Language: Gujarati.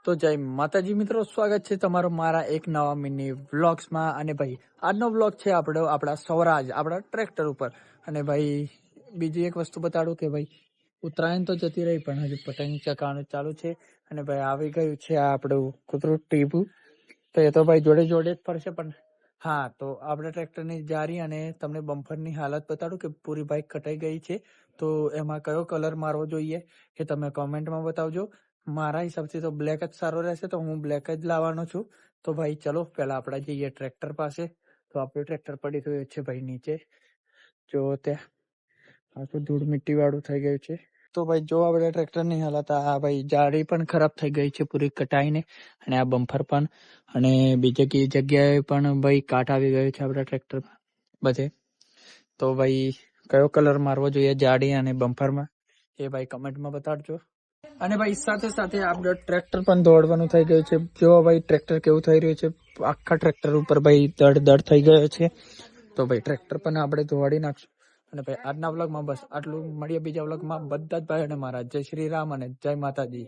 તો જય માતાજી મિત્રો, સ્વાગત છે તમારું મારા એક નવા મિની વ્લોગ્સમાં. અને ભાઈ આજનો વ્લોગ છે આપણો આપણા સ્વરાજ આપણા ટ્રેક્ટર ઉપર. અને ભાઈ બીજી એક વસ્તુ બતાડું કે ભાઈ ઉત્તરાયણ તો જતી રહી પણ હજુ પતંગ ચકાવવાનું ચાલુ છે. અને ભાઈ આવી ગયું છે આ આપણું કૂતરું ટીપુ. તો એ તો ભાઈ જોડે જોડે જ ફરશે. પણ હા, તો આપણે ટ્રેક્ટરની જારી અને તમને બમ્પરની હાલત બતાડું કે પૂરી બાઇક કટાઈ ગઈ છે. તો એમાં કયો કલર મારવો જોઈએ એ તમે કોમેન્ટમાં બતાવજો. મારા હિસાબથી તો બ્લેક જ સારો રહેશે, તો હું બ્લેક જ લાવવાનો છું. તો ભાઈ ચલો પહેલા આપણે જઈએ ટ્રેક્ટર પાસે. તો આપણું ટ્રેક્ટર પડી રહ્યું છે ભાઈ નીચે, જો ત્યાં આખું ધૂળ મિટ્ટી વાળું થઈ ગયું છે. તો ભાઈ જો આપણે ટ્રેક્ટરની હાલત, આ ભાઈ જાળી પણ ખરાબ થઈ ગઈ છે પૂરી કટાઈને, અને આ બમ્પર પણ, અને બીજી કઈ જગ્યાએ પણ ભાઈ કાટ આવી ગયો છે આપણા ટ્રેક્ટરમાં બધે. તો ભાઈ કયો કલર મારવો જોઈએ જાડી અને બમ્પરમાં એ ભાઈ કમેન્ટમાં બતાડજો. અને ભાઈ સાથે સાથે આપણે ટ્રેક્ટર પણ દોડવાનું થઈ ગયું છે. જો ભાઈ ટ્રેક્ટર કેવું થઈ રહ્યું છે, આખા ટ્રેક્ટર ઉપર ભાઈ દડ દડ થઈ ગયો છે. તો ભાઈ ટ્રેક્ટર પણ આપણે દોડી નાખશું. અને ભાઈ આજના વ્લોગમાં બસ આટલું. મળીએ બીજા વ્લોગમાં. બધા જ ભાઈઓને મારા જય શ્રી રામ અને જય માતાજી.